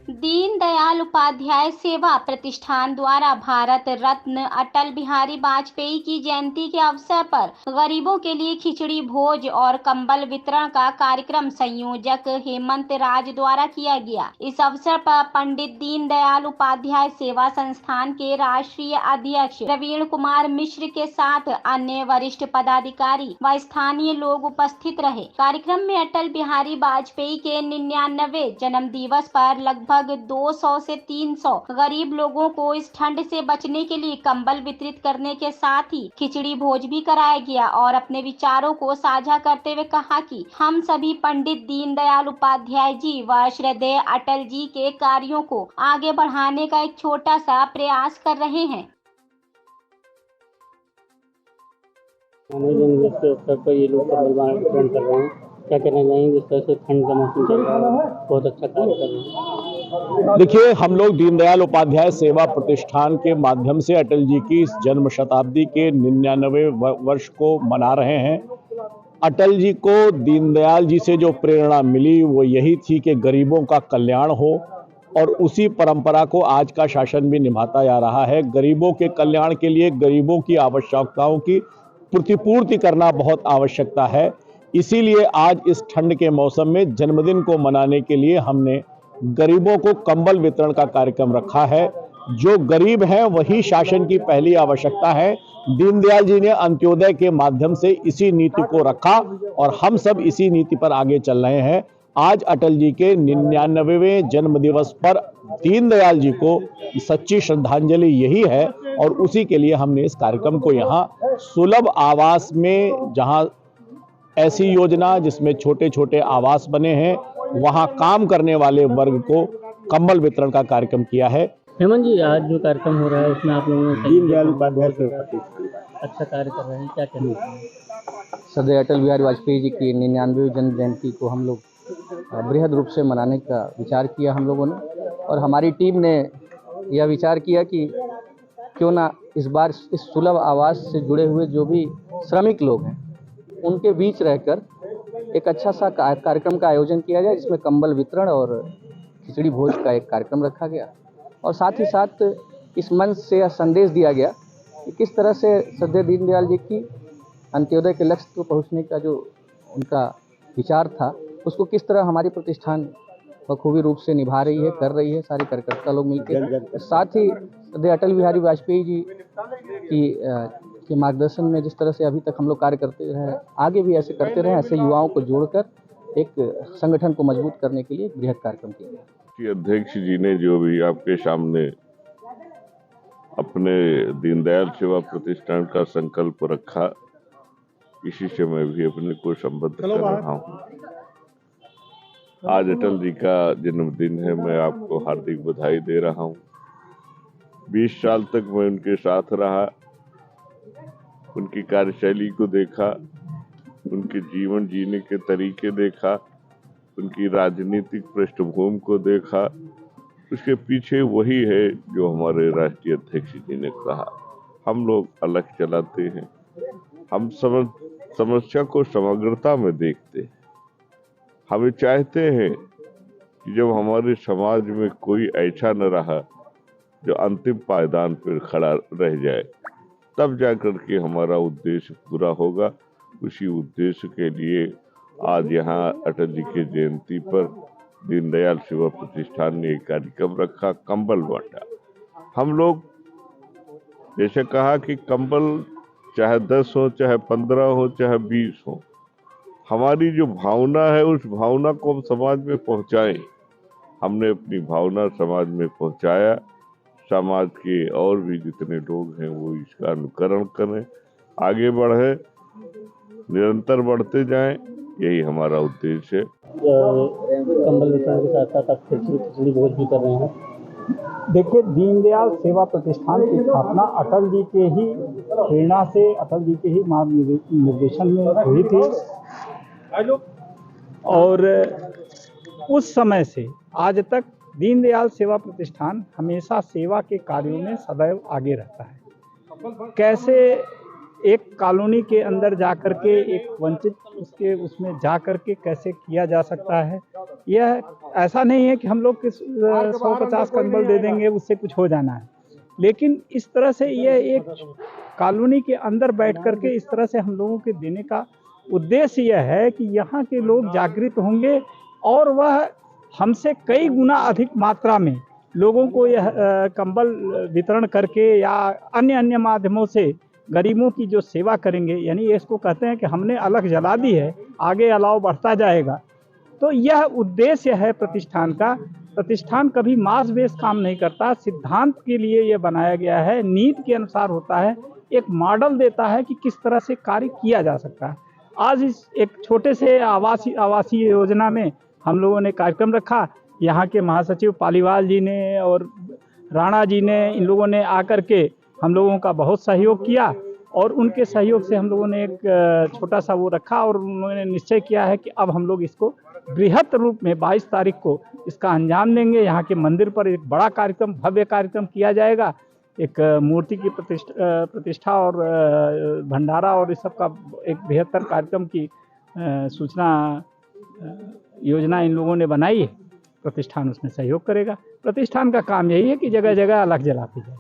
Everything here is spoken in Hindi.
दीनदयाल उपाध्याय सेवा प्रतिष्ठान द्वारा भारत रत्न अटल बिहारी वाजपेयी की जयंती के अवसर पर गरीबों के लिए खिचड़ी भोज और कंबल वितरण का कार्यक्रम संयोजक हेमंत राज द्वारा किया गया। इस अवसर पर पंडित दीनदयाल उपाध्याय सेवा संस्थान के राष्ट्रीय अध्यक्ष प्रवीण कुमार मिश्र के साथ अन्य वरिष्ठ पदाधिकारी व स्थानीय लोग उपस्थित रहे। कार्यक्रम में अटल बिहारी वाजपेयी के 99वें जन्म दिवस पर लगभग 200 से 300 गरीब लोगों को इस ठंड से बचने के लिए कंबल वितरित करने के साथ ही खिचड़ी भोज भी कराया गया और अपने विचारों को साझा करते हुए कहा कि हम सभी पंडित दीनदयाल उपाध्याय जी व श्रद्धेय अटल जी के कार्यों को आगे बढ़ाने का एक छोटा सा प्रयास कर रहे हैं। जन्मदिन के अवसर पर ये लोग कंबल वितरण कर रहे हैं, क्या कहना चाहेंगे? जिस तरह से ठंड का मौसम चल रहा है, बहुत अच्छा कार्य कर रहे हैं। देखिए, हम लोग दीनदयाल उपाध्याय सेवा प्रतिष्ठान के माध्यम से अटल जी की इस जन्म शताब्दी के 99वें वर्ष को मना रहे हैं। अटल जी को दीनदयाल जी से जो प्रेरणा मिली वो यही थी कि गरीबों का कल्याण हो, और उसी परंपरा को आज का शासन भी निभाता जा रहा है। गरीबों के कल्याण के लिए गरीबों की आवश्यकताओं की प्रतिपूर्ति करना बहुत आवश्यकता है। इसीलिए आज इस ठंड के मौसम में जन्मदिन को मनाने के लिए हमने गरीबों को कंबल वितरण का कार्यक्रम रखा है। जो गरीब हैं वही शासन की पहली आवश्यकता है। दीनदयाल जी ने अंत्योदय के माध्यम से इसी नीति को रखा और हम सब इसी नीति पर आगे चल रहे हैं। आज अटल जी के 99वें जन्म दिवस पर दीनदयाल जी को सच्ची श्रद्धांजलि यही है, और उसी के लिए हमने इस कार्यक्रम को यहाँ सुलभ आवास में, जहाँ ऐसी योजना जिसमें छोटे छोटे आवास बने हैं, वहाँ काम करने वाले वर्ग को कंबल वितरण का कार्यक्रम किया है। हेमंत जी, आज जो कार्यक्रम हो रहा है उसमें आप लोगों ने दीनदयाल उपाध्याय सेवा अच्छा कार्य कर रहे हैं, क्या कहना चाहिए? श्रद्धेय अटल बिहारी वाजपेयी जी की 99वीं जन्म जयंती को हम लोग बृहद रूप से मनाने का विचार किया हम लोगों ने, और हमारी टीम ने यह विचार किया कि क्यों ना इस बार इस सुलभ आवास से जुड़े हुए जो भी श्रमिक लोग हैं उनके बीच रहकर एक अच्छा सा कार्यक्रम का आयोजन किया जाए, जिसमें कंबल वितरण और खिचड़ी भोज का एक कार्यक्रम रखा गया। और साथ ही साथ इस मंच से यह संदेश दिया गया कि किस तरह से श्रद्धेय दीनदयाल जी की अंत्योदय के लक्ष्य को पहुंचने का जो उनका विचार था, उसको किस तरह हमारी प्रतिष्ठान बखूबी रूप से निभा रही है, कर रही है, सारे कार्यकर्ता लोग मिलकर। साथ ही श्रद्धेय अटल बिहारी वाजपेयी जी के मार्गदर्शन में जिस तरह से अभी तक हम लोग कार्य करते रहे, आगे भी ऐसे करते रहे, ऐसे युवाओं को जोड़कर एक संगठन को मजबूत करने के लिए एक बृहद कार्यक्रम किया गया। अध्यक्ष जी ने जो भी आपके सामने अपने दीनदयाल सेवा प्रतिष्ठान का संकल्प रखा, इसी से मैं भी अपने को संबद्ध कर रहा हूँ। आज अटल जी का जन्मदिन है, मैं आपको हार्दिक बधाई दे रहा हूँ। 20 साल तक मैं उनके साथ रहा, उनकी कार्यशैली को देखा, उनके जीवन जीने के तरीके देखा, उनकी राजनीतिक पृष्ठभूमि को देखा। उसके पीछे वही है जो हमारे राष्ट्रीय अध्यक्ष जी ने कहा, हम लोग अलग चलाते हैं, हम समस्या को समग्रता में देखते हैं। हमें चाहते हैं कि जब हमारे समाज में कोई ऐसा न रहा जो अंतिम पायदान पर खड़ा रह जाए, तब जाकर के हमारा उद्देश्य पूरा होगा। उसी उद्देश्य के लिए आज यहाँ अटल जी की जयंती पर दीनदयाल सेवा प्रतिष्ठान ने एक कार्यक्रम रखा, कंबल बांटा। हम लोग जैसे कहा कि कंबल चाहे 10 हो, चाहे 15 हो, चाहे 20 हो, हमारी जो भावना है उस भावना को हम समाज में पहुंचाएं। हमने अपनी भावना समाज में पहुंचाया। समाज के और भी जितने लोग हैं वो इसका अनुकरण करें, आगे बढ़े, निरंतर बढ़ते जाएं, यही हमारा उद्देश्य है। कंबल वितरण के साथ साथ आप खिचड़ी भोज भी कर रहे हैं। देखिए, दीनदयाल सेवा प्रतिष्ठान की स्थापना अटल जी के ही प्रेरणा से, अटल जी के ही निर्देशन में हुई थी, और उस समय से आज तक दीनदयाल सेवा प्रतिष्ठान हमेशा सेवा के कार्यों में सदैव आगे रहता है। कैसे एक कॉलोनी के अंदर जाकर के एक वंचित उसमें जा कर के कैसे किया जा सकता है, यह ऐसा नहीं है कि हम लोग 150 कंबल दे देंगे उससे कुछ हो जाना है, लेकिन इस तरह से यह एक कॉलोनी के अंदर बैठ करके इस तरह से हम लोगों के देने का उद्देश्य यह है कि यहाँ के लोग जागृत होंगे और वह हमसे कई गुना अधिक मात्रा में लोगों को यह कंबल वितरण करके या अन्य माध्यमों से गरीबों की जो सेवा करेंगे, यानी इसको कहते हैं कि हमने अलग जला दी है, आगे अलाव बढ़ता जाएगा। तो यह उद्देश्य है प्रतिष्ठान का। प्रतिष्ठान कभी मास बेस काम नहीं करता, सिद्धांत के लिए यह बनाया गया है, नीति के अनुसार होता है, एक मॉडल देता है कि किस तरह से कार्य किया जा सकता है। आज इस एक छोटे से आवासीय योजना में हम लोगों ने कार्यक्रम रखा। यहाँ के महासचिव पालीवाल जी ने और राणा जी ने, इन लोगों ने आकर के हम लोगों का बहुत सहयोग किया और उनके सहयोग से हम लोगों ने एक छोटा सा वो रखा और उन्होंने निश्चय किया है कि अब हम लोग इसको बृहत रूप में 22 तारीख को इसका अंजाम देंगे। यहाँ के मंदिर पर एक बड़ा कार्यक्रम, भव्य कार्यक्रम किया जाएगा। एक मूर्ति की प्रतिष्ठा और भंडारा और इस सब का एक बेहतर कार्यक्रम की सूचना योजना इन लोगों ने बनाई है। प्रतिष्ठान उसमें सहयोग करेगा। प्रतिष्ठान का काम यही है कि जगह जगह अलग जलाती जाए।